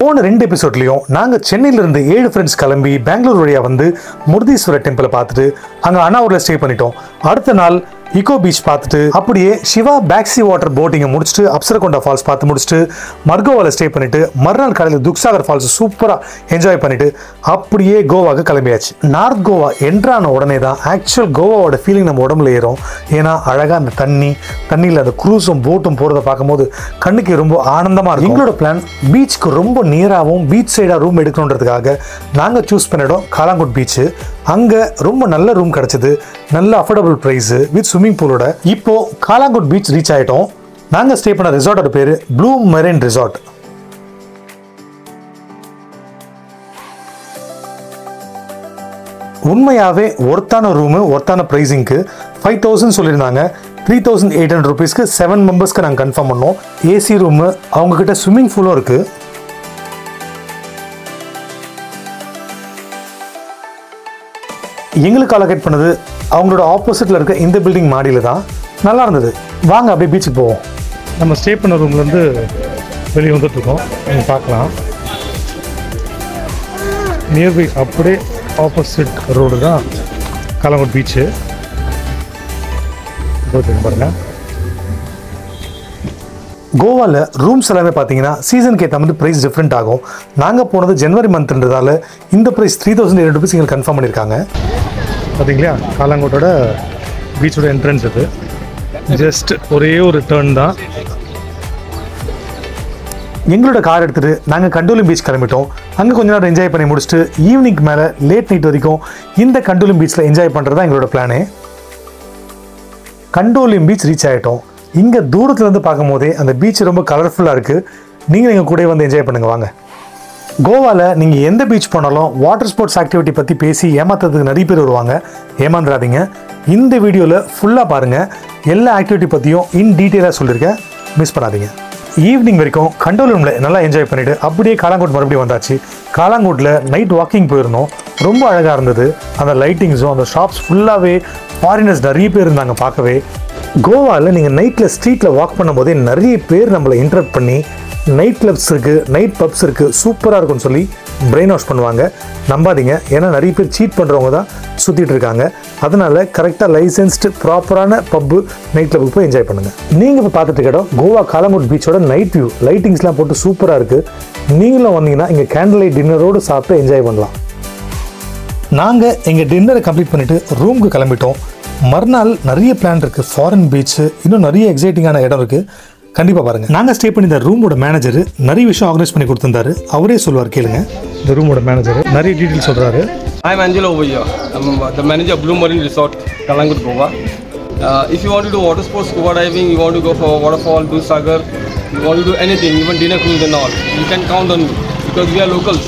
போன 2 எபிசோட்லயும் நாங்க சென்னையில இருந்து 7 ஃப்ரெண்ட்ஸ் கிளம்பி பெங்களூர் வழியா வந்து முருதீஸ்வரர் டெம்பிளை பார்த்துட்டு அங்க அண்ணாவூர்ல ஸ்டே பண்ணிட்டோம். அடுத்த நாள் இக்கோ பீச் பார்த்துட்டு அப்படியே சிவா பேக்ஸி வாட்டர் போட்டிங்கை முடிச்சுட்டு அப்சரகொண்டா ஃபால்ஸ் பார்த்து முடிச்சுட்டு மர்கோவால ஸ்டே பண்ணிட்டு மறுநாள் காலையில் துக்சாகர் ஃபால்ஸ் சூப்பரா என்ஜாய் பண்ணிட்டு அப்படியே கோவாக்கு கிளம்பியாச்சு. நார்த் கோவா என்ட்ரான உடனே தான் ஆக்சுவல் கோவாவோட ஃபீலிங் நம்ம உடம்புல ஏறும். ஏன்னா அழகா அந்த தண்ணியில் அந்த குரூஸும் போட்டும் போறதை பார்க்கும்போது கண்ணுக்கு ரொம்ப ஆனந்தமா இருக்கும். எங்களோட பிளான் பீச்சுக்கு ரொம்ப நியராகவும் பீச் சைடா ரூம் எடுக்கணுன்றதுக்காக நாங்க சூஸ் பண்ண இடம் காலாங்குட் பீச். அங்க ரொம்ப நல்ல ரூம் கிடைச்சது, நல்ல அஃபோர்டபுள் பிரைஸ் வித் ஸ்விம்மிங் பூலோட. இப்போ காலாங்குட் பீச் ரீச் ஆயிட்டோம். நாங்க ஸ்டே பண்ண ரிசார்ட்டோட பேரு ப்ளூ மெரின் ரிசார்ட். உண்மையாவே ஒர்த்தான ரூமு, ஒர்த்தான பிரைசிங்க்கு 5000 சொல்லியிருந்தாங்க. 3800 ருபீஸ்க்கு 7 மெம்பர்ஸ்க்கு நாங்கள் கன்ஃபார்ம் பண்ணோம். ஏசி ரூமு, அவங்க கிட்ட ஸ்விம்மிங் பூலும் இருக்கு. எங்களுக்கு அலோகேட் பண்ணது அவங்களோட ஆப்போசிட்ல இருக்க இந்த பில்டிங் மாடியில் தான். நல்லா இருந்தது. வாங்க அப்படியே பீச்சுக்கு போவோம். நம்ம ஸ்டே பண்ண ரூம்லேருந்து வெளியே வந்துட்டுருக்கோம். நீங்கள் பார்க்கலாம், நியர்பை அப்படியே ஆப்போசிட் ரோடு தான் காலாங்குட் பீச்சு. பாருங்க, கோவாவில் ரூம்ஸ் எல்லாமே பார்த்தீங்கன்னா சீசனுக்கு ஏற்ற மாதிரி ப்ரைஸ் டிஃப்ரெண்ட் ஆகும். நாங்கள் போனது ஜனவரி மந்த்ன்றதால இந்த ப்ரைஸ் 3800 ருபீஸ் எங்களுக்கு கன்ஃபார்ம் பண்ணியிருக்காங்க. பார்த்தீங்களா, காலாங்கோட்டோட பீச்சோட என்ட்ரன்ஸ் இது. ஜஸ்ட் ஒரே ஒரு டர்ன் தான். எங்களோட கார் எடுத்துகிட்டு நாங்கள் கண்டோலிம் பீச் கிளம்பிட்டோம். அங்கே கொஞ்ச நேரம் என்ஜாய் பண்ணி முடிச்சுட்டு ஈவினிங் மேலே லேட் நைட் வரைக்கும் இந்த கண்டோலிம் பீச்சில் என்ஜாய் பண்ணுறது தான் எங்களோட பிளானே. கண்டோலிம் பீச் ரீச் ஆகிட்டோம். இங்கே தூரத்துலேருந்து பார்க்கும் போதே அந்த பீச் ரொம்ப கலர்ஃபுல்லாக இருக்குது. நீங்கள் எங்கள் கூட வந்து என்ஜாய் பண்ணுங்கள் வாங்க. கோவாவில் நீங்கள் எந்த பீச் போனாலும் வாட்டர் ஸ்போர்ட்ஸ் ஆக்டிவிட்டி பற்றி பேசி ஏமாத்துறதுக்கு நிறைய பேர் வருவாங்க. ஏமாந்துடாதீங்க. இந்த வீடியோவில் ஃபுல்லாக பாருங்கள். எல்லா ஆக்டிவிட்டி பற்றியும் இன் டீட்டெயிலாக சொல்லியிருக்கேன், மிஸ் பண்ணாதீங்க. ஈவினிங் வரைக்கும் கண்டோலிமில் நல்லா என்ஜாய் பண்ணிவிட்டு அப்படியே காலாங்கோட் மறுபடியும் வந்தாச்சு. காலாங்கோட்டில் நைட் வாக்கிங் போயிருந்தோம். ரொம்ப அழகாக இருந்தது. அந்த லைட்டிங்ஸும் அந்த ஷாப்ஸ் ஃபுல்லாகவே ஃபாரினர்ஸ் நிறைய பேர் இருந்தாங்க பார்க்கவே. கோவாவில் நீங்கள் நைட்டில் ஸ்ட்ரீட்டில் வாக் பண்ணும்போதே நிறைய பேர் நம்மளை இன்டரப்ட் பண்ணி நைட் கிளப்ஸ் இருக்குது, நைட் பப்ஸ் இருக்குது, சூப்பராக இருக்குன்னு சொல்லி பிரெயின் வாஷ் பண்ணுவாங்க. நம்பாதீங்க, ஏன்னா நிறைய பேர் சீட் பண்ணுறவங்க தான் சுற்றிட்டு இருக்காங்க. அதனால் கரெக்டாக லைசன்ஸ்டு ப்ராப்பரான பப்பு நைட் கிளப்புக்கு போய் என்ஜாய் பண்ணுங்கள். நீங்கள் இப்போ பார்த்துட்டு இருக்க இடம் கோவா காலாங்குட் பீச்சோட நைட் வியூ. லைட்டிங்ஸ்லாம் போட்டு சூப்பராக இருக்குது. நீங்களும் வந்தீங்கன்னா இங்கே கேண்டில் லைட் டின்னரோடு சாப்பிட்டு என்ஜாய் பண்ணலாம். நாங்கள் எங்கள் டின்னரை கம்ப்ளீட் பண்ணிவிட்டு ரூமுக்கு கிளம்பிட்டோம். மறுநாள் நிறைய பிளான் இருக்குது. ஃபாரின் பீச்சு, இன்னும் நிறைய எக்ஸைட்டிங்கான இடம் இருக்குது. கண்டிப்பாக பாருங்கள். நாங்கள் ஸ்டே பண்ணி இந்த ரூமோட மேனேஜர் நிறைய விஷயம் ஆர்கனைஸ் பண்ணி கொடுத்துருந்தாரு. அவரே சொல்லுவார், கேளுங்க. இந்த ரூமோட மேனேஜர் நிறைய டீட்டெயில் சொல்கிறாரு. I am Angelo over here. I'm the manager of Blue Marine Resort, Kalangut, Goa. If you want to do water sports, scuba diving, you want to go for waterfall, do sagar, you want to do anything, even dinner cruise and all, you can count on me because we are locals.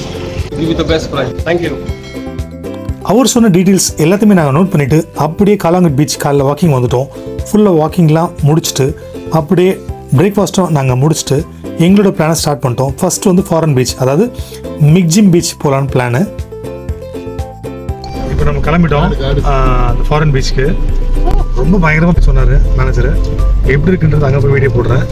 Give you the best price. Thank you. அவர் சொன்ன details எல்லாத்தையுமே நாங்கள் note பண்ணிவிட்டு அப்படியே காலாங்குட் beach காலைல walking வந்துட்டோம். ஃபுல்லாக வாக்கிங்லாம் முடிச்சுட்டு அப்படியே பிரேக்ஃபாஸ்ட்டும் நாங்கள் முடிச்சுட்டு எங்களோட பிளானை ஸ்டார்ட் பண்ணிட்டோம். ஃபர்ஸ்ட் வந்து ஃபாரின் பீச், அதாவது மிக்ஜிம் பீச் போகலான்னு பிளானு. இப்போ நம்ம கிளம்பிட்டோம் அந்த ஃபாரின் பீச்சுக்கு. ரொம்ப பயங்கரமாக சொன்னார் மேனேஜர். எப்படி இருக்குன்றது அங்கே போய் வீடியோ போடுறேன்.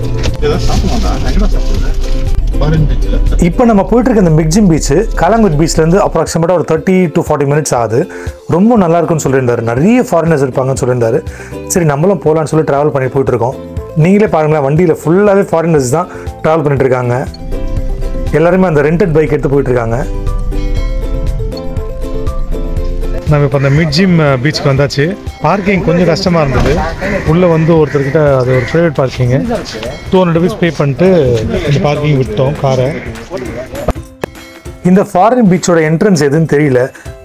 இப்போ நம்ம போயிட்டு இருக்க இந்த மிக்ஜிம் பீச் காலாங்குட் பீச்லேருந்து அப்ராக்சிமேட்டாக ஒரு 30 to 40 மினிட்ஸ் ஆகுது. ரொம்ப நல்லா இருக்குன்னு சொல்லியிருந்தாரு. நிறைய ஃபாரினர்ஸ் இருப்பாங்கன்னு சொல்லியிருந்தாரு. சரி, நம்மளும் போகலான்னு சொல்லி ட்ராவல் பண்ணி போயிட்டு இருக்கோம். நீங்களே பாருங்களேன், வண்டியில் ஃபுல்லாகவே ஃபாரினர்ஸ் தான் ட்ராவல் பண்ணிட்டு இருக்காங்க. எல்லாருமே அந்த ரெண்டட் பைக் எடுத்து போயிட்டு இருக்காங்க. நம்ம இப்போ அந்த மிக்ஜிம் பீச்சுக்கு வந்தாச்சு. பார்க்கிங் கொஞ்சம் கஷ்டமாக இருந்தது. உள்ளே வந்து ஒருத்தர்கிட்ட அது ஒரு ப்ரைவேட் பார்க்கிங்கு 200 ருபீஸ் பே பண்ணிட்டு இந்த பார்க்கிங் விட்டோம் காரை. இந்த ஃபாரின் பீச்சோட என்ட்ரன்ஸ் எதுன்னு தெரியல.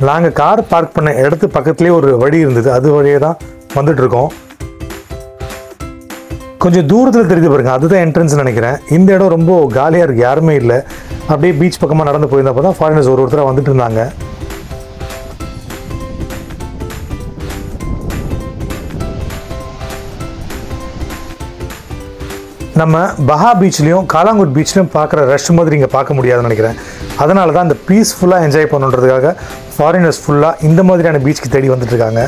நாங்கள் கார் பார்க் பண்ண இடத்து பக்கத்துலேயே ஒரு வழி இருந்தது. அது வழியே தான் வந்துட்டு இருக்கோம். கொஞ்சம் தூரத்தில் தெரிஞ்சு பாருங்க, அதுதான் என்ட்ரன்ஸ் நினைக்கிறேன். இந்த இடம் ரொம்ப காலியாக இருக்குது, யாருமே இல்லை. அப்படியே பீச் பக்கமாக நடந்து போயிருந்தப்போ தான் ஃபாரினர்ஸ் ஒருத்தராக வந்துட்டு இருந்தாங்க. நம்ம பஹா பீச்லேயும் காலாங்குட் பீச்லையும் பார்க்குற ரஷ் மாதிரி இங்கே பார்க்க முடியாதுன்னு நினைக்கிறேன். அதனால தான் இந்த பீஸ்ஃபுல்லாக என்ஜாய் பண்ணுன்றதுக்காக ஃபாரினர்ஸ் ஃபுல்லாக இந்த மாதிரியான பீச்சுக்கு தேடி வந்துட்டுருக்காங்க.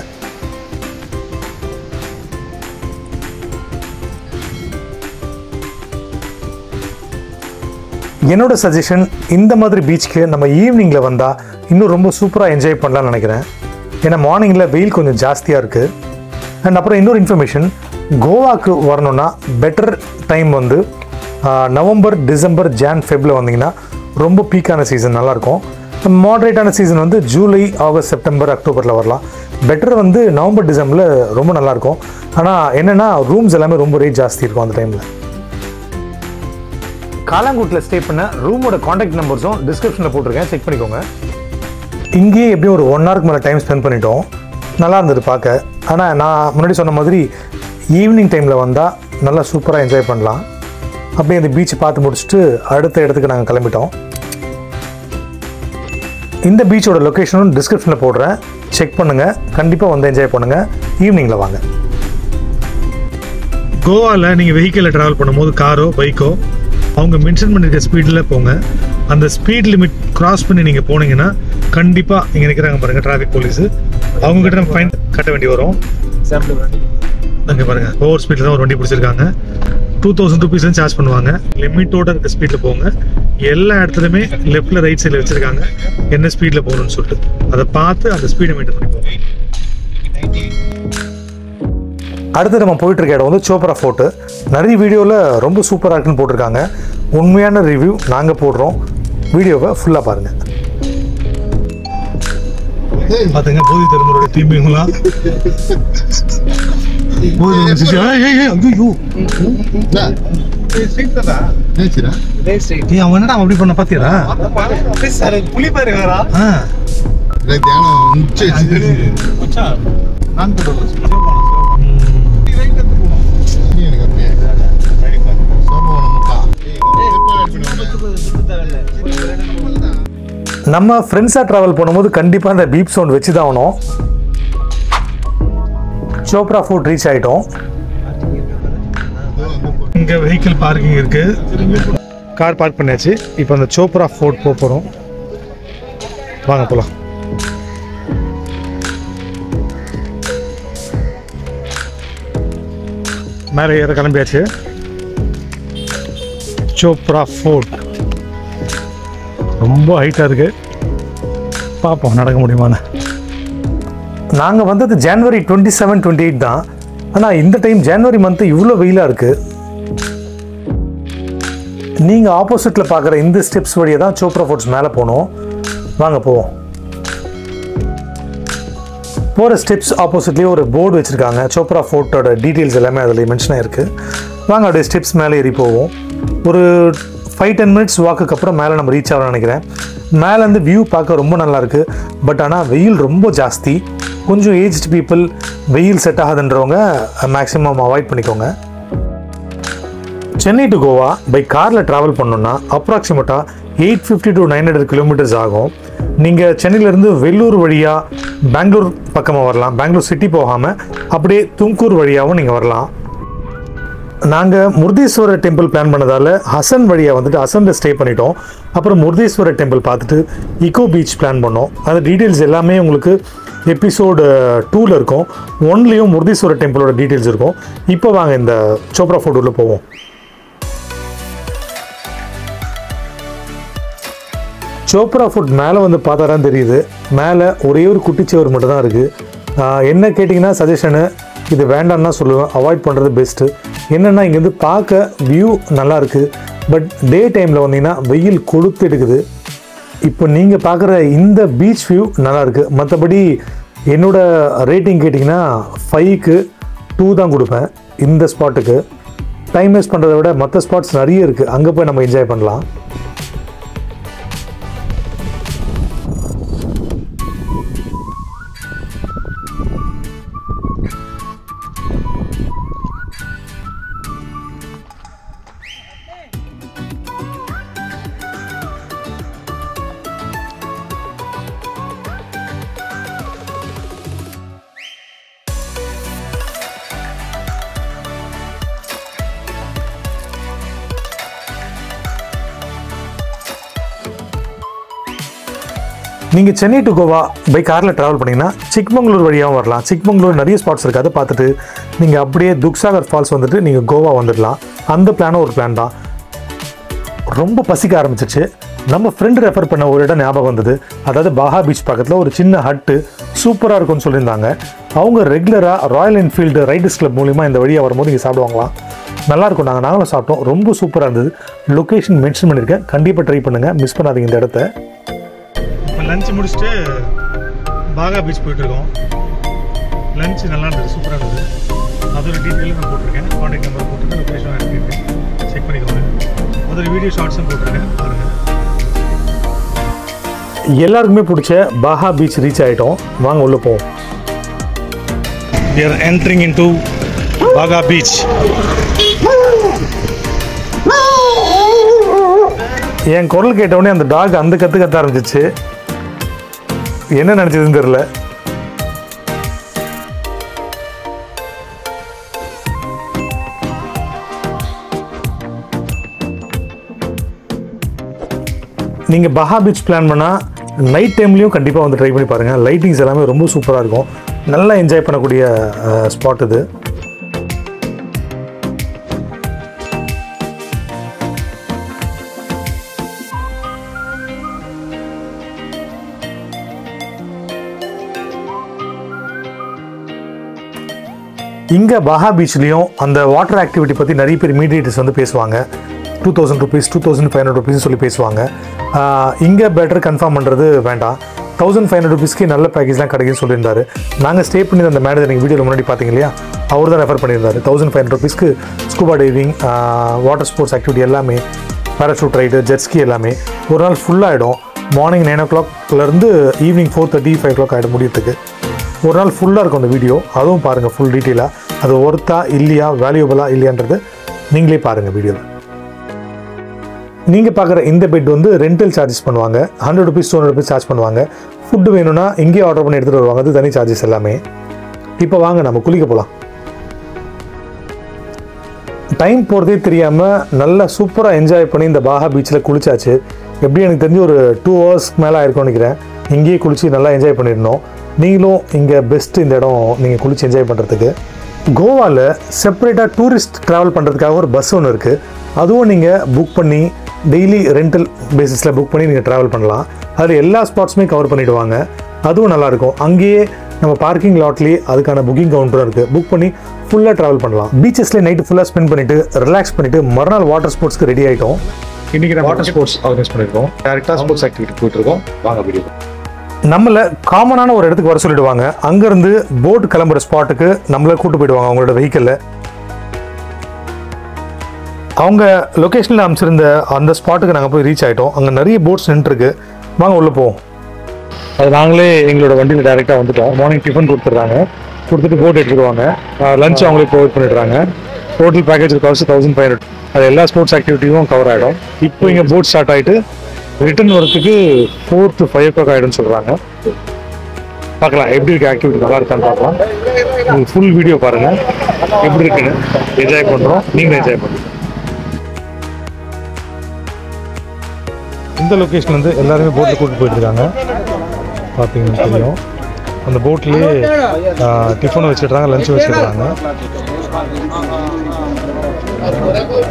என்னோட சஜஷன் இந்த மாதிரி பீச்சுக்கு நம்ம ஈவினிங்கில் வந்தால் இன்னும் ரொம்ப சூப்பராக என்ஜாய் பண்ணலாம்னு நினைக்கிறேன். ஏன்னா மார்னிங்கில் வெயில் கொஞ்சம் ஜாஸ்தியாக இருக்குது. அண்ட் அப்புறம் இன்னொரு இன்ஃபர்மேஷன், கோவாக்கு வரணுன்னா பெட்டர் டைம் வந்து நவம்பர், டிசம்பர், ஜான், ஃபெப்ரில் வந்தீங்கன்னா ரொம்ப பீக்கான சீசன் நல்லாயிருக்கும். மாடரேட்டான சீசன் வந்து ஜூலை, ஆகஸ்ட், செப்டம்பர், அக்டோபரில் வரலாம். பெட்டர் வந்து நவம்பர், டிசம்பரில் ரொம்ப நல்லாயிருக்கும். ஆனால் என்னென்னா ரூம்ஸ் எல்லாமே ரொம்ப ரேட் ஜாஸ்தி இருக்கும் அந்த டைமில். காலாங்குட்டில் ஸ்டே பண்ண ரூமோட காண்டாக்ட் நம்பர்ஸும் டிஸ்கிரிப்ஷனில் போட்டிருக்கேன், செக் பண்ணிக்கோங்க. இங்கேயே எப்படியும் ஒரு 1 ஹவருக்கு மேலே டைம் ஸ்பெண்ட் பண்ணிட்டோம். நல்லா இருந்தது பார்க்க. ஆனால் நான் முன்னாடி சொன்ன மாதிரி ஈவினிங் டைமில் வந்தால் நல்லா சூப்பராக என்ஜாய் பண்ணலாம். அப்படியே அந்த பீச் பார்த்து முடிச்சுட்டு அடுத்த இடத்துக்கு நாங்கள் கிளம்பிட்டோம். இந்த பீச்சோட லொக்கேஷனும் டிஸ்கிரிப்ஷனில் போடுறேன், செக் பண்ணுங்கள். கண்டிப்பாக வந்து என்ஜாய் பண்ணுங்கள். ஈவினிங்கில் வாங்க. கோவாவில் நீங்கள் வெஹிக்கிளில் ட்ராவல் பண்ணும்போது காரோ பைக்கோ அவங்க மென்ஷன் பண்ணியிருக்க ஸ்பீடில் போங்க. அந்த ஸ்பீட் லிமிட் கிராஸ் பண்ணி நீங்கள் போனீங்கன்னா கண்டிப்பாக இங்கே நிற்கிறாங்க பாருங்கள் டிராஃபிக் போலீஸு, அவங்ககிட்ட நம்ம ஃபைன் கட்ட வேண்டி வரும். அங்கே பாருங்கள் ஓவர் ஸ்பீடில் தான் ஒரு வண்டி பிடிச்சிருக்காங்க. 2000 rupees சார்ஜ் பண்ணுவாங்க. லிமிட்டோட இருக்க ஸ்பீடில் போங்க. எல்லா இடத்துலையுமே லெஃப்டில் ரைட் சைடில் வச்சுருக்காங்க என்ன ஸ்பீடில் போகணும்னு சொல்லிட்டு. அதை பார்த்து அந்த ஸ்பீடை மெயின்டைன் பண்ணி போங்க. அடுத்து நம்ம போயிட்டு இருக்க இடம் வந்து சோப்ரா ஃபோர்ட்டு. நிறைய வீடியோவில் ரொம்ப சூப்பராக இருக்குன்னு போட்டிருக்காங்க. உண்மையான ரிவ்யூ நாங்கள் போடுறோம். வீடியோவை ஃபுல்லாக பாருங்கள். பார்த்துங்க போதி தருமரோட தீமைங்களாம் அவன் என்னடா அப்படி பண்ண பாத்தியா புலி பாருங்களா நம்ம ஃப்ரெண்ட்ஸாக ட்ராவல் பண்ணும்போது கண்டிப்பாக அந்த பீப் சவுண்ட் வச்சு தான் ஆகணும். சோப்ரா ஃபோர்ட் ரீச் ஆகிட்டோம். இங்கே வெஹிக்கிள் பார்க்கிங் இருக்குது, கார் பார்க் பண்ணியாச்சு. இப்போ அந்த சோப்ரா ஃபோர்ட் போக போகிறோம். வாங்க போகலாம். மேலே ஏற கிளம்பியாச்சு. சோப்ரா ஃபோர்ட் ரொம்ப ஹைட்டாக இருக்குது, பார்ப்போம் நடக்க முடியுமான்னு. நாங்கள் வந்தது ஜனவரி 27, 28 தான். ஆனால் இந்த டைம் ஜனவரி மந்த்து இவ்வளோ வெயிலாக இருக்குது. நீங்கள் ஆப்போசிட்டில் பார்க்குற இந்த ஸ்டெப்ஸ் வழியாக தான் சோப்ரா ஃபோர்ட்ஸ் மேலே போகணும். வாங்க போவோம். போகிற ஸ்டெப்ஸ் ஆப்போசிட்லேயே ஒரு போர்டு வச்சுருக்காங்க. சோப்ரா ஃபோர்ட்டோட டீட்டெயில்ஸ் எல்லாமே அதில் மென்ஷன் ஆகிருக்கு. வாங்க அப்படியே ஸ்டெப்ஸ் மேலே ஏறி போவோம். ஒரு 5-10 minutes வாக்குக்கு அப்புறம் மேலே நம்ம ரீச் ஆகணும்னு நினைக்கிறேன். மேலேருந்து வியூ பார்க்க ரொம்ப நல்லாயிருக்கு. பட் ஆனால் வெயில் ரொம்ப ஜாஸ்தி. கொஞ்சம் ஏஜ்டு பீப்புள், வெயில் செட் ஆகாதுன்றவங்க மேக்ஸிமம் அவாய்ட் பண்ணிக்கோங்க. சென்னை டு கோவா பை காரில் ட்ராவல் பண்ணோன்னா அப்ராக்சிமேட்டாக 850 to 900 kilometers ஆகும். நீங்கள் சென்னையிலேருந்து வெள்ளூர் வழியாக பெங்களூர் பக்கமாக வரலாம். பெங்களூர் சிட்டி போகாமல் அப்படியே தும்கூர் வழியாகவும் நீங்கள் வரலாம். நாங்கள் முருதேஸ்வரர் டெம்பிள் பிளான் பண்ணதால் ஹசன் வழியாக வந்துட்டு ஹசனில் ஸ்டே பண்ணிட்டோம். அப்புறம் முருதேஸ்வரர் டெம்பிள் பார்த்துட்டு இக்கோ பீச் பிளான் பண்ணோம். அந்த டீட்டெயில்ஸ் எல்லாமே உங்களுக்கு எபிசோடு 2ல் இருக்கும். 1லேயும் முருதேஸ்வரர் டெம்பிளோட டீட்டெயில்ஸ் இருக்கும். இப்போ வாங்க இந்த சோப்ரா ஃபோர்ட் உள்ள போவோம். சோப்ரா ஃபோர்ட் மேலே வந்து பார்த்தா தான் தெரியுது. மேலே ஒரே ஒரு குட்டிச்சுவர் மட்டும் தான் இருக்குது. என்ன கேட்டிங்கன்னா சஜஷனு இது வேண்டாம்னா சொல்லுவேன், அவாய்ட் பண்ணுறது பெஸ்ட்டு. என்னென்னா இங்கேருந்து பார்க்க வியூ நல்லாயிருக்கு. பட் டே டைமில் வந்தீங்கன்னா வெயில் கொளுத்து எடுக்குது. இப்போ நீங்கள் பார்க்குற இந்த பீச் வியூ நல்லாயிருக்கு. மற்றபடி என்னோடய ரேட்டிங் கேட்டிங்கன்னா 5க்கு 2 தான் கொடுப்பேன். இந்த ஸ்பாட்டுக்கு டைம் வேஸ்ட் பண்ணுறதை விட மற்ற ஸ்பாட்ஸ் நிறைய இருக்குது, அங்கே போய் நம்ம என்ஜாய் பண்ணலாம். நீங்கள் சென்னை டு கோவா பை காரில் ட்ராவல் பண்ணிங்கன்னா சிக்மங்களூர் வழியாகவும் வரலாம். சிக்மங்களூர் நிறைய ஸ்பாட்ஸ் இருக்குது, அதை பார்த்துட்டு நீங்கள் அப்படியே துக்சாகர் ஃபால்ஸ் வந்துட்டு நீங்கள் கோவா வந்துடலாம். அந்த பிளானும் ஒரு பிளான் தான். ரொம்ப பசிக்க ஆரம்பிச்சிச்சு. நம்ம ஃப்ரெண்டு ரெஃபர் பண்ண ஒரு இடம் ஞாபகம் வந்தது. அதாவது பாஹா பீச் பக்கத்தில் ஒரு சின்ன ஹட்டு சூப்பராக இருக்கும்னு சொல்லியிருந்தாங்க. அவங்க ரெகுலராக ராயல் என்ஃபீல்டு ரைடர்ஸ் கிளப் மூலிமா இந்த வழியாக வரும்போது இங்கே சாப்பிடுவாங்களாம். நல்லாயிருக்கும். நாங்களும் சாப்பிட்டோம். ரொம்ப சூப்பராக இருந்தது. லொக்கேஷன் மென்ஷன் பண்ணியிருக்கேன், கண்டிப்பாக ட்ரை பண்ணுங்கள், மிஸ் பண்ணாதீங்க இந்த இடத்த. இப்போ லஞ்ச் முடிச்சுட்டு பாகா பீச் போயிட்டுருக்கோம். லஞ்ச் நல்லா இருந்தது, சூப்பராக இருந்தது. அதோட டீட்டெயிலும் நான் போட்டிருக்கேன், கான்டாக்ட் நம்பர் போட்டிருக்கேன், லொக்கேஷன் அனுப்பியிருக்கேன், செக் பண்ணிக்கோங்க. அதோட வீடியோ ஷார்ட்ஸும் போட்டிருக்கேன், பாருங்கள். எல்லாருக்குமே பிடிச்ச பாஹா பீச் ரீச் ஆகிட்டோம். வாங்க உள்ளே போவோம். We are entering into Baga Beach. என் குரல் கேட்டவுடனே அந்த டாக் அந்த கத்த ஆரம்பிச்சிச்சு. என்ன நினச்சதுன்னு தெரியல. நீங்கள் பஹா பீச் பிளான் பண்ணால் நைட் டைம்லேயும் கண்டிப்பாக வந்து ட்ரை பண்ணி பாருங்கள். லைட்டிங்ஸ் எல்லாமே ரொம்ப சூப்பராக இருக்கும். நல்லா என்ஜாய் பண்ணக்கூடிய ஸ்பாட் இது. இங்கே பாஹா பீச்லேயும் அந்த வாட்டர் ஆக்டிவிட்டி பற்றி நிறைய பேர் மீடியேட்டர்ஸ் வந்து பேசுவாங்க. 2000 rupees 2500 rupees சொல்லி பேசுவாங்க. இங்கே பெட்டர் கன்ஃபார்ம் பண்ணுறது வேண்டாம். 1500 rupeesக்கு நல்ல பேக்கேஜ்லாம் கிடைக்குன்னு சொல்லியிருந்தாரு. நாங்கள் ஸ்டே பண்ணி அந்த மேடம் நீங்கள் வீடியோவில் முன்னாடி பார்த்தீங்க இல்லையா, அவர் தான் ரெஃபர் பண்ணியிருந்தாரு. 1500 rupeesக்கு scuba diving, water sports activity எல்லாமே, பேராஷூட் ரைடு, ஜெட்ஸ்கி எல்லாமே ஒரு நாள் ஃபுல்லாகிடும். மார்னிங் 9 o'clockலேருந்து ஈவினிங் 4:30 5 o'clock ஆகிடும் முடியறதுக்கு. ஒரு நாள் ஃபுல்லாக இருக்கும் அந்த வீடியோ, அதுவும் பாருங்கள் ஃபுல் டீட்டெயிலாக. அது ஒர்த்தா இல்லையா, வேல்யூபிளாக இல்லையான்றது நீங்களே பாருங்கள் வீடியோவில். நீங்கள் பார்க்குற இந்த பெட் வந்து ரெண்டல் சார்ஜஸ் பண்ணுவாங்க. 100 rupees 200 rupees சார்ஜ் பண்ணுவாங்க. ஃபுட்டு வேணும்னா இங்கேயே ஆர்டர் பண்ணி எடுத்துகிட்டு வருவாங்க. அது தனி சார்ஜஸ் எல்லாமே. இப்போ வாங்க நம்ம குளிக்க போகலாம். டைம் போகிறதே தெரியாமல் நல்லா சூப்பராக என்ஜாய் பண்ணி இந்த பாஹா பீச்சில் குளிச்சாச்சு. எப்படி எனக்கு தெரிஞ்சு ஒரு 2 hours மேலே ஆயிருக்கும்னு நினைக்கிறேன். இங்கேயே குளித்து நல்லா என்ஜாய் பண்ணியிருந்தோம். நீங்களும் இங்கே பெஸ்ட்டு இந்த இடம் நீங்கள் குளித்து என்ஜாய் பண்ணுறதுக்கு. கோவாவில் செப்பரேட்டாக டூரிஸ்ட் ட்ராவல் பண்ணுறதுக்காக ஒரு பஸ் ஒன்று இருக்குது. அதுவும் நீங்கள் புக் பண்ணி டெய்லி ரெண்டல் பேசிஸில் புக் பண்ணி நீங்கள் ட்ராவல் பண்ணலாம். அதில் எல்லா ஸ்பாட்ஸுமே கவர் பண்ணிவிடுவாங்க. அதுவும் நல்லாயிருக்கும். அங்கேயே நம்ம பார்க்கிங் லாட்லேயே அதுக்கான புக்கிங் கவுண்டரும் இருக்குது. புக் பண்ணி ஃபுல்லாக ட்ராவல் பண்ணலாம். பீச்சஸ்லேயே நைட்டு ஃபுல்லாக ஸ்பெண்ட் பண்ணிவிட்டு ரிலாக்ஸ் பண்ணிவிட்டு மறுநாள் வாட்டர் ஸ்போர்ட்ஸ்க்கு ரெடி ஆகிட்டோம். இன்றைக்கி நம்ம வாட்டர் ஸ்போர்ட்ஸ் ஆர்கனைஸ் பண்ணியிருக்கோம். டேரெக்டாக ஸ்போர்ட்ஸ் ஆக்டிவிட்டி போயிட்டுருக்கோம். வாங்க வீடியோ. நம்மளை காமனான ஒரு இடத்துக்கு வர சொல்லிவிடுவாங்க. அங்கேருந்து போட் கிளம்புற ஸ்பாட்டுக்கு நம்மளை கூட்டு போயிடுவாங்க அவங்களோட வெஹிக்கிளில். அவங்க லொக்கேஷனில் அமைச்சிருந்த அந்த ஸ்பாட்டுக்கு நாங்கள் போய் ரீச் ஆகிட்டோம். அங்கே நிறைய போட்ஸ் நின்றுருக்கு. வாங்க உள்ளே போவோம். அது நாங்களே எங்களோட வண்டியில் டேரெக்டாக வந்துட்டோம். மார்னிங் டிஃபன் கொடுத்துட்றாங்க, கொடுத்துட்டு போட் எடுத்துருவாங்க. லஞ்ச் அவங்களே ப்ரொவைட் பண்ணிடுறாங்க. Total package cost 1500. அது எல்லா ஸ்போர்ட்ஸ் ஆக்டிவிட்டியும் கவர் ஆகிடும். இப்போ இங்கே போட் ஸ்டார்ட் ஆகிட்டு ரிட்டர்ன் வரத்துக்கு 4 to 5 o'clock ஆகிடும்னு சொல்கிறாங்க. பார்க்கலாம் எப்படி இருக்குது, ஆக்டிவிட்டி நல்லா இருக்கான்னு பார்க்கலாம். உங்களுக்கு ஃபுல் வீடியோ பாருங்கள் எப்படி இருக்குன்னு. என்ஜாய் பண்ணுறோம், நீங்களும் என்ஜாய் பண்ணுறோம். இந்த லொக்கேஷன் வந்து எல்லாருமே போட்டில் கூப்பிட்டு போயிட்டுருக்காங்க. பார்த்தீங்கன்னா தெரியும். அந்த போட்லேயே டிஃபன் வச்சுடுறாங்க, லஞ்ச் வச்சுடுறாங்க.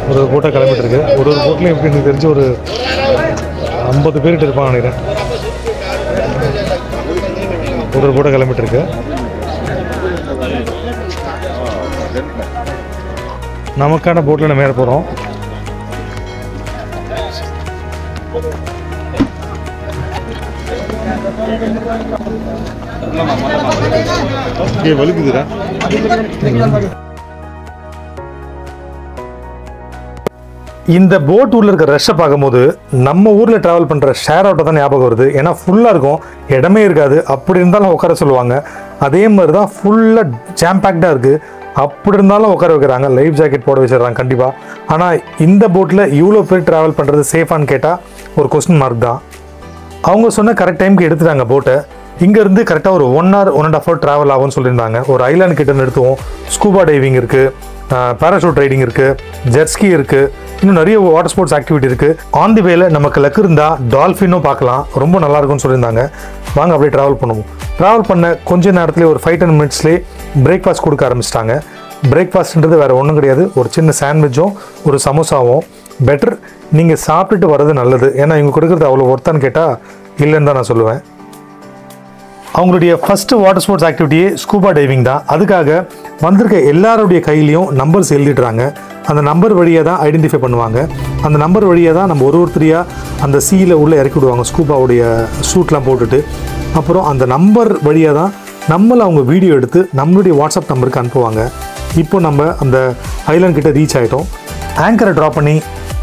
ஒரு போட்டாக கிளம்பிட்டு இருக்கு. ஒரு போட்லேயும் எப்படி எனக்கு தெரிஞ்சு ஒரு 50 பேர்கிட்ட இருப்பான்னு நினைக்கிறேன். ஒரு போட்டாக கிளம்பிட்டு இருக்கு. நமக்கான போட்டில் நம்ம ஏற போகிறோம். வலிக்குதுடா. இந்த போட் ஊரில் இருக்க ரஷ்ஷை பார்க்கும்போது நம்ம ஊரில் ட்ராவல் பண்ணுற ஷேர் ஆட்டோ தான் ஞாபகம் வருது. ஏன்னா ஃபுல்லாக இருக்கும், இடமே இருக்காது. அப்படி இருந்தாலும் உட்கார சொல்லுவாங்க. அதே மாதிரி தான் ஃபுல்லாக ஜாம் பேக்டாக இருக்குது. அப்படி இருந்தாலும் உட்கார வைக்கிறாங்க. லைஃப் ஜாக்கெட் போட வச்சிடறாங்க கண்டிப்பாக. ஆனால் இந்த போட்டில் இவ்வளோ பேர் ட்ராவல் பண்ணுறது சேஃபான்னு கேட்டால் ஒரு கொஸ்டின் மார்க் தான். அவங்க சொன்ன கரெக்ட் டைமுக்கு எடுத்துட்டாங்க போட்டை. இங்கேருந்து கரெக்டாக ஒரு 1 hour 1.5 hour ட்ராவல் ஆகும்னு சொல்லியிருந்தாங்க. ஒரு ஐலாண்ட் கிட்ட நிறுத்துவோம். ஸ்கூபா டைவிங் இருக்குது, பேராஷூட் ரைடிங் இருக்குது, ஜெட்ஸ்கி இருக்குது, இன்னும் நிறைய வாட்டர் ஸ்போர்ட்ஸ் ஆக்டிவிட்டி இருக்குது. ஆன் தி வேல நமக்கு லக்கு இருந்தால் டால்ஃபினும் பார்க்கலாம். ரொம்ப நல்லாயிருக்கும்னு சொல்லியிருந்தாங்க. வாங்க அப்படியே ட்ராவல் பண்ணுவோம். ட்ராவல் பண்ண கொஞ்ச நேரத்துலேயே ஒரு 5-10 minutesலேயே பிரேக்ஃபாஸ்ட் கொடுக்க ஆரம்பிச்சிட்டாங்க. பிரேக்ஃபாஸ்ட்ன்றது வேறு ஒன்றும் கிடையாது. ஒரு சின்ன சாண்ட்விச்சும் ஒரு சமோசாவும் பெட்டர் நீங்கள் சாப்பிட்டுட்டு வர்றது நல்லது. ஏன்னா இவங்க கொடுக்குறது அவ்வளோ ஒர்த்தான்னு கேட்டால் இல்லைன்னு தான் நான் சொல்லுவேன். அவங்களுடைய ஃபஸ்ட்டு வாட்டர் ஸ்போர்ட்ஸ் ஆக்டிவிட்டியே ஸ்கூபா டைவிங் தான். அதுக்காக வந்திருக்க எல்லாருடைய கையிலையும் நம்பர்ஸ் எழுதிடுறாங்க. அந்த நம்பர் வழியாக தான் ஐடென்டிஃபை பண்ணுவாங்க. அந்த நம்பர் வழியாக தான் நம்ம ஒருத்தரையாக அந்த சீயில் உள்ளே இறக்கி விடுவாங்க, ஸ்கூபாவுடைய சூட்லாம் போட்டுட்டு. அப்புறம் அந்த நம்பர் வழியாக தான் நம்மளை அவங்க வீடியோ எடுத்து நம்மளுடைய வாட்ஸ்அப் நம்பருக்கு அனுப்புவாங்க. இப்போ நம்ம அந்த ஐலாண்ட் கிட்ட ரீச் ஆகிட்டோம். ஆங்கரை ட்ராப் பண்ணி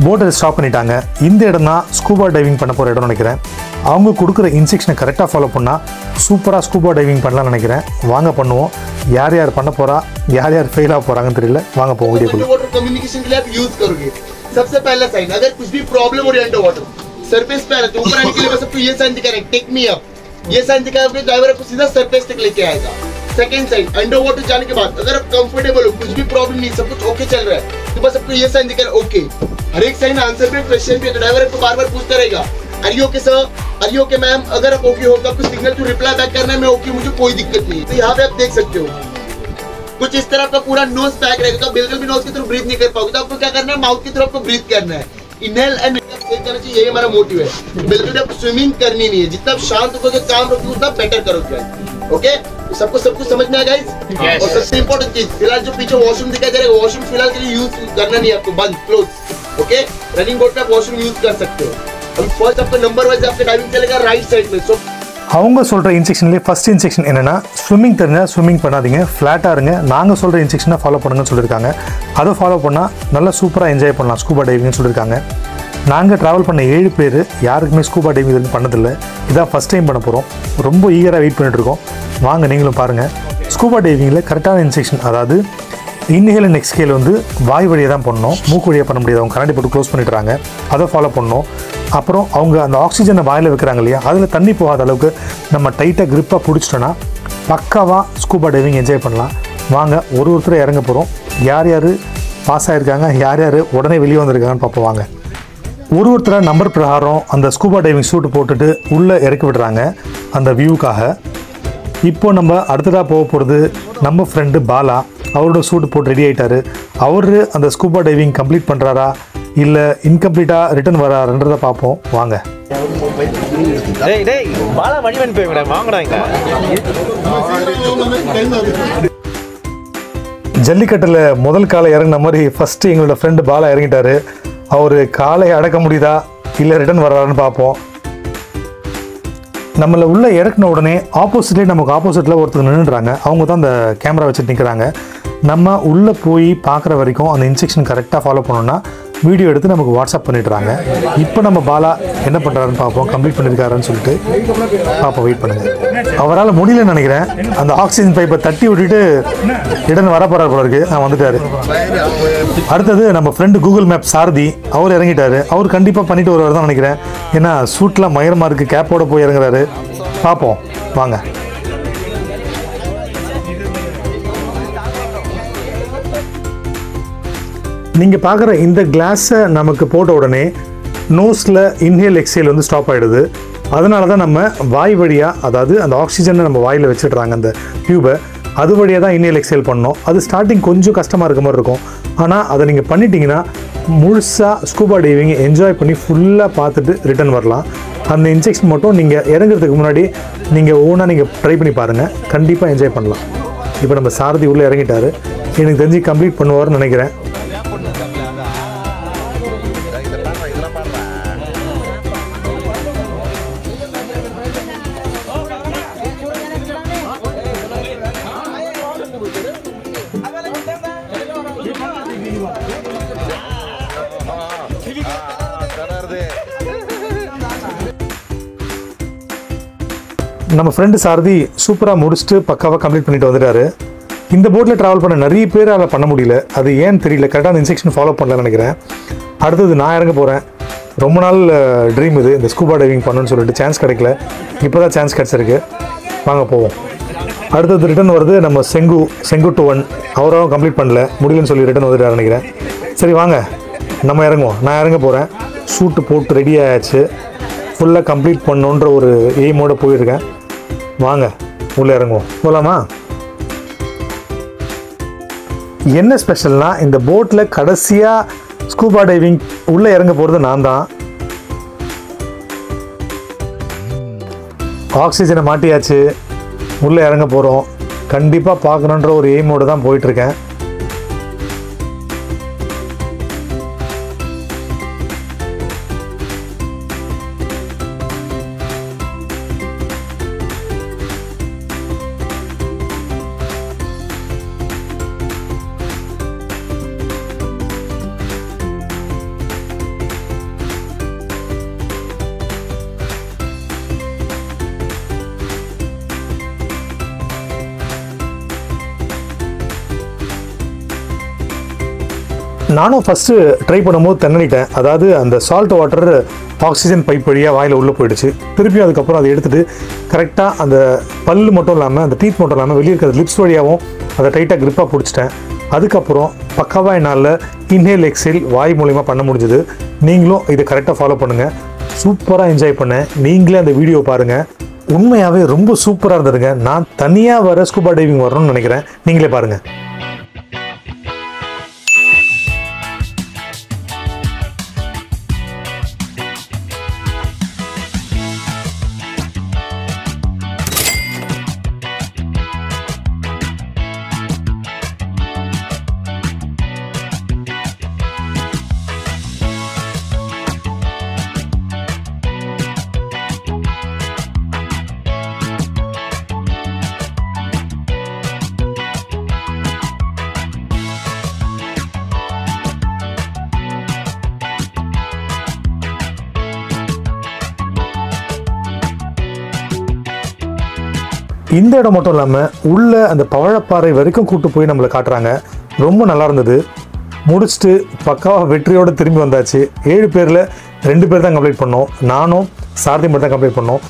போட்டை ஸ்டாப் பண்ணிட்டாங்க. இந்த இடம் தான் ஸ்கூபா டைவிங் பண்ண போகிற இடம்னு நினைக்கிறேன். அவங்க கொடுக்குற இன்ஸ்ட்ரக்ஷனை கரெக்டாக ஃபாலோ பண்ணால் சூப்பராக ஸ்கூபா டைவிங் பண்ணலாம்னு நினைக்கிறேன். வாங்க பண்ணுவோம். யார் யார் பண்ண போகிறா, யார் யார் ஃபெயில் ஆக போகிறாங்கன்னு தெரியல. வாங்க போவோம் வீடியோக்குள்ள. कम्युनिकेशन के लिए आप यूज करोगे सबसे पहला साइन, अगर कुछ भी प्रॉब्लम हो रही है अंडर वाटर सरफेस पे आ रहा है तो ऊपर आने के लिए बस आपको ये साइन दिखा रहा है, टेक मी अप। ये साइन दिखा है, अपने ड्राइवर आपको सीधा सरफेस तक लेके आएगा। सेकंड साइन, अंडर वाटर जाने के बाद अगर आप कंफर्टेबल हो, कुछ भी प्रॉब्लम नहीं, सब कुछ ओके चल रहा है, तो बस आपको ये साइन दिखा रहा है ओके। हर एक साइन आंसर पे क्वेश्चन पे ड्राइवर आपको बार बार पूछता रहेगा, are you okay sir, are you okay ma'am. अगर आप ओके हो तो आपको सिग्नल टू रिप्लाई बैक करना है, मैं ओके, मुझे कोई दिक्कत नहीं। तो यहाँ पे आप देख सकते हो कुछ इस तरह का पूरा नोज पैक रहेगा, तो बिल्कुल भी नोज की तरफ ब्रीथ नहीं कर पाओगे। तो आपको क्या करना है, माउथ की तरफ आपको ब्रीथ करना है, इनहेल एंड एक्सहेल करना चाहिए। यही हमारा मोटिव है। बिल्कुल भी आपको स्विमिंग करनी नहीं है। जितना आप शांत होकर काम रखोगे उतना बेटर करोगे। ओके, तो सबको सब कुछ समझ में आया गाइस? और सबसे इंपॉर्टेंट चीज, फिलहाल जो पीछे वॉशरूम दिखाई दे रहा है, वॉशरूम फिलहाल के लिए यूज करना नहीं है आपको, बंद, क्लोज। ओके, रनिंग बोट पे आप वॉशरूम यूज कर सकते हो। अभी फर्स्ट आपका नंबर वाइज आपका डाइविंग चलेगा राइट साइड में। सो அவங்க சொல்கிற இன்ஸ்ட்ரக்ஷன்லேயே ஃபஸ்ட் இன்ஸ்ட்ரக்ஷன் என்னென்னா, ஸ்விம்மிங் தெரிஞ்சால் ஸ்விம்மிங் பண்ணாதீங்க, ஃப்ளாட்டாக இருங்க, நாங்கள் சொல்கிற இன்ஸ்ட்ரக்ஷனை ஃபாலோ பண்ணுங்கன்னு சொல்லியிருக்காங்க. அதை ஃபாலோ பண்ணால் நல்லா சூப்பராக என்ஜாய் பண்ணலாம் ஸ்கூபா டைவிங்னு சொல்லியிருக்காங்க. நாங்கள் ட்ராவல் பண்ண 7 பேர் யாருக்குமே ஸ்கூபா டைவிங் இது பண்ணதில்லை. இதான் ஃபஸ்ட் டைம் பண்ண போகிறோம். ரொம்ப ஈகராக வெயிட் பண்ணிட்டுருக்கோம். வாங்க நீங்களும் பாருங்கள். ஸ்கூபா டைவிங்கில் கரெக்டான இன்ஸ்ட்ரக்ஷன், அதாவது இன்ஹேல் அண்ட் எக்ஸ்ஹேல் வந்து வாய் வழியாக தான் பண்ணணும், மூக்கு வழியாக பண்ண முடியாது. அவங்க கண்ணாடி போட்டு க்ளோஸ் பண்ணிட்டுறாங்க, அதை ஃபாலோ பண்ணணும். அப்புறம் அவங்க அந்த ஆக்சிஜனை வாயில் வைக்கிறாங்க இல்லையா, அதில் தண்ணி போகாத அளவுக்கு நம்ம டைட்டாக க்ரிப்பாக பிடிச்சிட்டோன்னா பக்காவாக ஸ்கூபா டைவிங் என்ஜாய் பண்ணலாம். வாங்க ஒருத்தரை இறங்க போகிறோம். யார் யார் பாஸ் ஆகிருக்காங்க, யார் யார் உடனே வெளியே வந்திருக்காங்கன்னு பார்ப்போம். வாங்க. ஒருத்தரை நம்பர் பிரகாரம் அந்த ஸ்கூபா டைவிங் சூட்டு போட்டுட்டு உள்ளே இறக்கி விடுறாங்க அந்த வியூக்காக. இப்போ நம்ம அடுத்ததாக போக போகிறது நம்ம ஃப்ரெண்டு பாலா. அவரோட சூட்டு போட்டு ரெடி ஆகிட்டார். அவர் அந்த ஸ்கூபா டைவிங் கம்ப்ளீட் பண்ணுறாரா இல்லை இன்கம்ப்ளீட்டாக ரிட்டர்ன் வராருன்றதை பார்ப்போம். வாங்க. ஜல்லிக்கட்டில் முதல் காலை இறங்கின மாதிரி ஃபஸ்ட்டு எங்களோட ஃப்ரெண்டு பாலா இறங்கிட்டார். அவர் காலை அடக்க முடியுதா இல்லை ரிட்டர்ன் வர்றாருன்னு பார்ப்போம். நம்மளை உள்ளே இறக்குன உடனே ஆப்போசிட்லேயே நமக்கு ஆப்போசிட்டில் ஒருத்தர் நின்றுறாங்க. அவங்க தான் அந்த கேமரா வச்சுட்டு நிற்கிறாங்க. நம்ம உள்ளே போய் பார்க்குற வரைக்கும் அந்த இன்ஸ்ட்ரக்ஷன் கரெக்டாக ஃபாலோ பண்ணோன்னா வீடியோ எடுத்து நமக்கு வாட்ஸ்அப் பண்ணிடுறாங்க. இப்போ நம்ம பாலா என்ன பண்ணுறாருன்னு பார்ப்போம். கம்ப்ளீட் பண்ணியிருக்காருன்னு சொல்லிட்டு பார்ப்போம். வெயிட் பண்ணுங்கள். அவரால் முடியலன்னு நினைக்கிறேன். அந்த ஆக்சிஜன் பைப்பை தட்டி விட்டுட்டு இடம் வர போகிறார் போல இருக்குது. வந்துட்டார். அடுத்தது நம்ம ஃப்ரெண்டு கூகுள் மேப் சாரதி. அவர் இறங்கிட்டார். அவர் கண்டிப்பாக பண்ணிட்டு வருவார் தான் நினைக்கிறேன். ஏன்னா சூட்லாம் மயரமாக இருக்குது. கேப்போட போய் இறங்குறாரு. பார்ப்போம் வாங்க. நீங்கள் பார்க்குற இந்த கிளாஸை நமக்கு போட்ட உடனே நோஸில் இன்ஹேல் எக்ஸேல் வந்து ஸ்டாப் ஆகிடுது. அதனால தான் நம்ம வாய் வழியாக, அதாவது அந்த ஆக்சிஜனை நம்ம வாயில் வச்சுட்றாங்க அந்த டியூபை, அது வழியாக தான் இன்ஹேல் எக்ஸேல் பண்ணணும். அது ஸ்டார்டிங் கொஞ்சம் கஷ்டமாக இருக்க மாதிரி இருக்கும். ஆனால் அதை நீங்கள் பண்ணிட்டீங்கன்னா முழுசாக ஸ்கூபா டைவிங் என்ஜாய் பண்ணி ஃபுல்லாக பார்த்துட்டு ரிட்டர்ன் வரலாம். அந்த இன்ஸ்ட்ரக்ஷன் மட்டும் நீங்கள் இறங்குறதுக்கு முன்னாடி நீங்கள் ஓனாக நீங்கள் ட்ரை பண்ணி பாருங்கள். கண்டிப்பாக என்ஜாய் பண்ணலாம். இப்போ நம்ம சாரதி உள்ளே இறங்கிட்டார். எனக்கு தெரிஞ்சு கம்ப்ளீட் பண்ணுவார்னு நினைக்கிறேன். நம்ம ஃப்ரெண்டு சாரதி சூப்பராக முடிச்சுட்டு பக்காவாக கம்ப்ளீட் பண்ணிட்டு வந்துட்டாரு. இந்த போட்டில் ட்ராவல் பண்ண நிறைய பேர் அதை பண்ண முடியல. அது ஏன்னு தெரியல. கரெக்டான இன்ஸ்ட்ரக்ஷன் ஃபாலோ பண்ணலன்னு நினைக்கிறேன். அடுத்தது நான் இறங்க போகிறேன். ரொம்ப நாள் ட்ரீம் இது, இந்த ஸ்கூபா டைவிங் பண்ணணும்னு சொல்லிட்டு சான்ஸ் கிடைக்கல. இப்போ தான் சான்ஸ் கிடச்சிருக்கு. வாங்க போவோம். அடுத்தது ரிட்டன் வருது நம்ம செங்குட்டுவன். அவராகவும் கம்ப்ளீட் பண்ணல, முடியலன்னு சொல்லி ரிட்டன் வந்துட்டார் நினைக்கிறேன். சரி வாங்க நம்ம இறங்குவோம். நான் இறங்க போகிறேன். ஷூட்டு போட்டு ரெடி ஆயாச்சு. ஃபுல்லாக கம்ப்ளீட் பண்ணணுன்ற ஒரு எய்மோடு போயிருக்கேன். வாங்க உள்ளே இறங்குவோம். போகலாமா? என்ன ஸ்பெஷல்னால், இந்த போட்டில் கடைசியாக ஸ்கூபா டைவிங் உள்ளே இறங்க போகிறது நான் தான். ஆக்சிஜனை மாட்டியாச்சு, உள்ளே இறங்க போகிறோம். கண்டிப்பாக பார்க்கணுன்ற ஒரு எய்மோடு தான் போயிட்டுருக்கேன். நானும் ஃபஸ்ட்டு ட்ரை பண்ணும்போது தண்ணிட்டேன். அதாவது அந்த சால்ட் வாட்டர் ஆக்சிஜன் பைப் வழியாக வாயில் உள்ளே போயிடுச்சு. திருப்பியும் அதுக்கப்புறம் அதை எடுத்துகிட்டு கரெக்டாக அந்த பல் மட்டும் இல்லாமல் அந்த டீத் மட்டும் இல்லாமல் வெளியே இருக்கிற லிப்ஸ் வழியாகவும் அதை டைட்டாக க்ரிப்பாக பிடிச்சிட்டேன். அதுக்கப்புறம் பக்காவாக என்னால் இன்ஹேல் எக்ஸேல் வாய் மூலிமா பண்ண முடிஞ்சுது. நீங்களும் இதை கரெக்டாக ஃபாலோ பண்ணுங்கள். சூப்பராக என்ஜாய் பண்ணேன். நீங்களே அந்த வீடியோ பாருங்கள். உண்மையாகவே ரொம்ப சூப்பராக இருந்ததுங்க. நான் தனியாக வர ஸ்கூபா டைவிங் வரணும்னு நினைக்கிறேன். நீங்களே பாருங்கள். இந்த இடம் மட்டும் இல்லாமல் உள்ள அந்த பவழப்பாறை வரைக்கும் கூட்டு போய் நம்மளை காட்டுறாங்க. ரொம்ப நல்லா இருந்தது. முடிச்சுட்டு பக்காவாக வெற்றியோடு திரும்பி வந்தாச்சு. 7 பேரில் 2 பேர் தான் கம்ப்ளீட் பண்ணோம். நானும் சாரதி மட்டும் தான் கம்ப்ளீட் பண்ணோம்.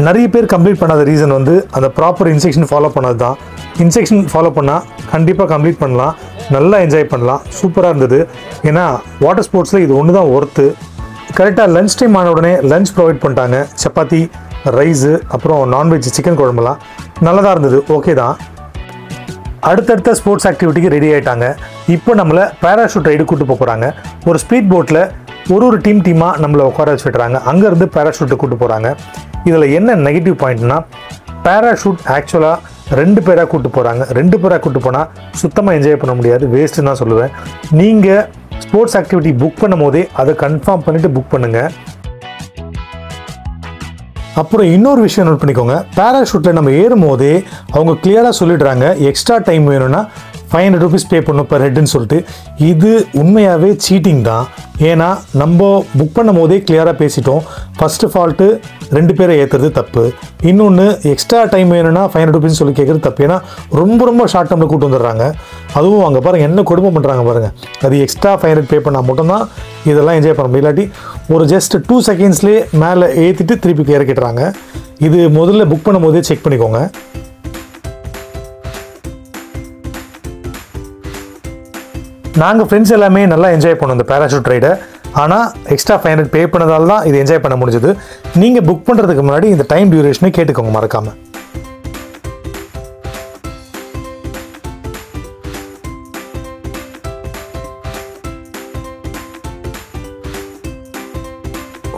நிறைய பேர் கம்ப்ளீட் பண்ணாத ரீசன் வந்து அந்த ப்ராப்பர் இன்ஸ்ட்ரக்ஷன் ஃபாலோ பண்ணது தான். இன்ஸ்ட்ரக்ஷன் ஃபாலோ பண்ணால் கண்டிப்பாக கம்ப்ளீட் பண்ணலாம், நல்லா என்ஜாய் பண்ணலாம். சூப்பராக இருந்தது. ஏன்னா வாட்டர் ஸ்போர்ட்ஸில் இது ஒன்று தான் ஒர்த்து. கரெக்டாக லன்ச் டைம் ஆன உடனே லன்ச் ப்ரொவைட் பண்ணிட்டாங்க. சப்பாத்தி, ரைஸு, அப்புறம் நான்வெஜ் சிக்கன் குழம்புலாம் நல்லதாக இருந்தது. ஓகே தான். அடுத்தடுத்த ஸ்போர்ட்ஸ் ஆக்டிவிட்டிக்கு ரெடி ஆகிட்டாங்க. இப்போ நம்மளை பேராஷூட் ரைடு கூட்டு போகிறாங்க. ஒரு ஸ்பீட் போட்டில் ஒரு டீமாக நம்மளை உட்கார வச்சு விட்டுறாங்க. அங்கேருந்து பேராஷூட்டை கூட்டு போகிறாங்க. இதில் என்ன நெகட்டிவ் பாயிண்ட்னா, பேராஷூட் ஆக்சுவலாக 2 பேராக கூட்டு போகிறாங்க. 2 பேராக கூட்டு போனால் சுத்தமாக என்ஜாய் பண்ண முடியாது, வேஸ்ட்டு தான் சொல்லுவேன். நீங்கள் ஸ்போர்ட்ஸ் ஆக்டிவிட்டி புக் பண்ணும் போதே அதை கன்ஃபார்ம் பண்ணிவிட்டு புக் பண்ணுங்கள். அப்புறம் இன்னொரு விஷயம் நோட் பண்ணிக்கோங்க. பேராஷூட்டில் நம்ம ஏறும் போதே அவங்க கிளியராக சொல்லிடுறாங்க, எக்ஸ்ட்ரா டைம் வேணும்னா 500 rupees பே பண்ணணும் per ஹெட்னு சொல்லிட்டு. இது உண்மையாகவே சீட்டிங் தான். ஏன்னா நம்ம புக் பண்ணும் போதே கிளியராக பேசிட்டோம். ஃபஸ்ட்டு ஃபால்ட்டு 2 பேரை ஏற்றுறது தப்பு. இன்னொன்று எக்ஸ்ட்ரா டைம் வேணும்னா 500 rupees சொல்லி கேட்குறது தப்பு. ஏன்னா ரொம்ப ஷார்ட் டைமில் கூட்டு வந்துடுறாங்க. அதுவும் அங்கே பாருங்கள் என்ன கொடுமை பண்ணுறாங்க பாருங்கள். அது எக்ஸ்ட்ரா 500 பே பண்ணால் மட்டும்தான் இதெல்லாம் என்ஜாய் பண்ண முடியும். இல்லாட்டி ஒரு ஜஸ்ட் 2 secondsலேயே மேலே ஏற்றிட்டு திருப்பி இறக்கிட்டுறாங்க. இது முதல்ல புக் பண்ணும் போதே செக் பண்ணிக்கோங்க. நாங்கள் ஃப்ரெண்ட்ஸ் எல்லாமே நல்லா என்ஜாய் பண்ணோம் இந்த பேராஷூட் ரைடை. ஆனால் எக்ஸ்ட்ரா 500 பே பண்ணதால் தான் இது என்ஜாய் பண்ண முடிஞ்சது. நீங்கள் புக் பண்ணுறதுக்கு முன்னாடி இந்த டைம் டியூரேஷனை கேட்டுக்கோங்க மறக்காமல்.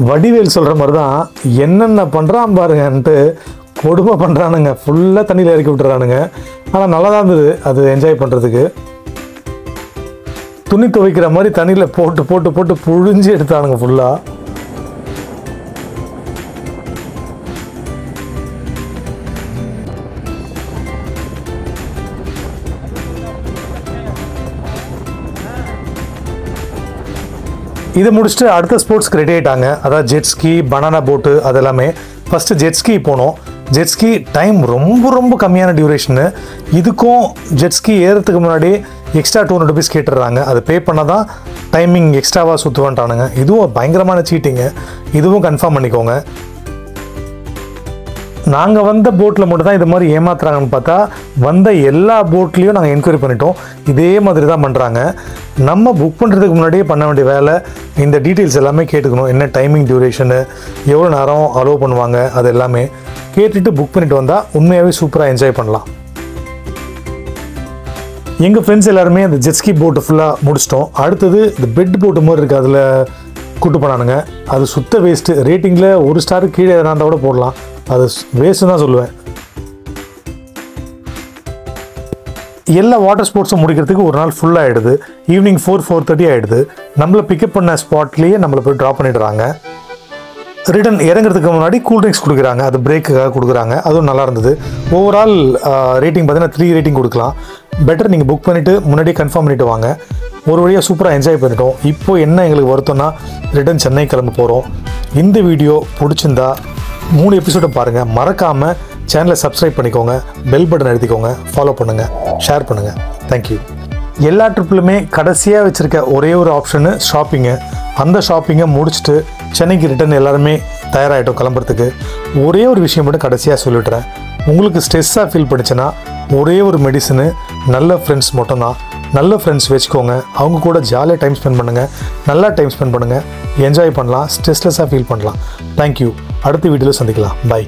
வடிவேல் சொல்கிற மாதிரி தான், என்னென்ன பண்ணுறான் பாருங்கன்ட்டு கொடுமை பண்ணுறானுங்க. ஃபுல்லாக தண்ணியில் இறக்கி விட்டுறானுங்க. ஆனால் நல்லா தான் இருந்தது அது என்ஜாய் பண்ணுறதுக்கு. துணி துவைக்கிற மாதிரி தண்ணியில் போட்டு போட்டு போட்டு புழிஞ்சு எடுத்தானுங்க ஃபுல்லாக. இதை முடிச்சுட்டு அடுத்த ஸ்போர்ட்ஸ்க்கு ரெடி ஆகிட்டாங்க. அதாவது ஜெட்ஸ்கி, பனானா போட்டு, அதெல்லாமே. ஃபஸ்ட்டு ஜெட்ஸ்கி போனோம். ஜெட்ஸ்கி டைம் ரொம்ப கம்மியான டியூரேஷனு. இதுக்கும் ஜெட்ஸ்கி ஏறதுக்கு முன்னாடி எக்ஸ்ட்ரா 200 rupees கேட்டுடுறாங்க. அது பே பண்ணால் தான் டைமிங் எக்ஸ்ட்ராவாக சுற்றுவான்ட்டானுங்க. இதுவும் பயங்கரமான சீட்டிங்கு. இதுவும் கன்ஃபார்ம் பண்ணிக்கோங்க. நாங்கள் வந்த போட்டில் மட்டும் தான் இது மாதிரி ஏமாத்துறாங்கன்னு பார்த்தா, வந்த எல்லா போட்லேயும் நாங்கள் என்கொயரி பண்ணிட்டோம். இதே மாதிரி தான் பண்ணுறாங்க. நம்ம புக் பண்ணுறதுக்கு முன்னாடியே பண்ண வேண்டிய வேலை இந்த டீட்டெயில்ஸ் எல்லாமே கேட்டுக்கணும். என்ன டைமிங் டியூரேஷனு, எவ்வளோ நேரம் அலோவ் பண்ணுவாங்க, அது எல்லாமே கேட்டுட்டு புக் பண்ணிட்டு வந்தால் உண்மையாகவே சூப்பராக என்ஜாய் பண்ணலாம். எங்கள் ஃப்ரெண்ட்ஸ் எல்லாருமே அந்த ஜெட்ஸ்கி போட்டு ஃபுல்லாக முடிச்சிட்டோம். அடுத்தது இந்த பெட் போட்டு மாதிரி இருக்குது, அதில் கூட்டு போனானுங்க. அது சுத்த வேஸ்ட்டு. ரேட்டிங்கில் 1 ஸ்டார் கீழே எதனா கூட போடலாம், அது வேஸ்ட்டு தான் சொல்லுவேன். எல்லா வாட்டர் ஸ்போர்ட்ஸும் முடிக்கிறதுக்கு ஒரு நாள் ஃபுல்லாக ஆகிடுது. ஈவினிங் 4-4:30 ஆகிடுது. நம்மளை பிக்கப் பண்ண ஸ்பாட்லேயே நம்மளை போய் ட்ராப் பண்ணிடுறாங்க. ரிட்டன் இறங்குறதுக்கு முன்னாடி கூல்ட்ரிங்க்ஸ் கொடுக்குறாங்க, அது பிரேக்குக்காக கொடுக்குறாங்க. அதுவும் நல்லா இருந்தது. ஓவரால் ரேட்டிங் பார்த்தீங்கன்னா 3 ரேட்டிங் கொடுக்கலாம். பெட்டர் நீங்கள் புக் பண்ணிவிட்டு முன்னாடியே கன்ஃபார்ம் பண்ணிவிட்டு வாங்க. ஒரு வழியாக சூப்பராக என்ஜாய் பண்ணிட்டோம். இப்போ என்ன எங்களுக்கு வருத்தம்னா ரிட்டன் சென்னை கிளம்ப போகிறோம். இந்த வீடியோ பிடிச்சிருந்தா 3 எபிசோடை பாருங்கள். மறக்காமல் சேனலை சப்ஸ்கிரைப் பண்ணிக்கோங்க, பெல் பட்டன் அழுத்திக்கோங்க, ஃபாலோ பண்ணுங்கள், ஷேர் பண்ணுங்கள். தேங்க்யூ. எல்லா ட்ரிப்லுமே கடைசியாக வச்சுருக்க ஒரே ஒரு ஆப்ஷனு ஷாப்பிங்கு. அந்த ஷாப்பிங்கை முடிச்சுட்டு சென்னைக்கு ரிட்டன் எல்லாருமே தயாராகிட்டோம் கிளம்புறதுக்கு. ஒரே ஒரு விஷயம் மட்டும் கடைசியாக சொல்லிடுறேன். உங்களுக்கு ஸ்ட்ரெஸ்ஸாக ஃபீல் பண்ணிச்சுன்னா ஒரே ஒரு மெடிசனு, நல்ல ஃப்ரெண்ட்ஸ் மட்டும்தான். நல்ல ஃப்ரெண்ட்ஸ் வச்சுக்கோங்க, அவங்க கூட ஜாலியாக டைம் ஸ்பெண்ட் பண்ணுங்கள், நல்லா டைம் ஸ்பெண்ட் பண்ணுங்கள், என்ஜாய் பண்ணலாம், ஸ்ட்ரெஸ்லெஸ்ஸாக ஃபீல் பண்ணலாம். தேங்க்யூ. அடுத்த வீடியோவில் சந்திக்கலாம். பை.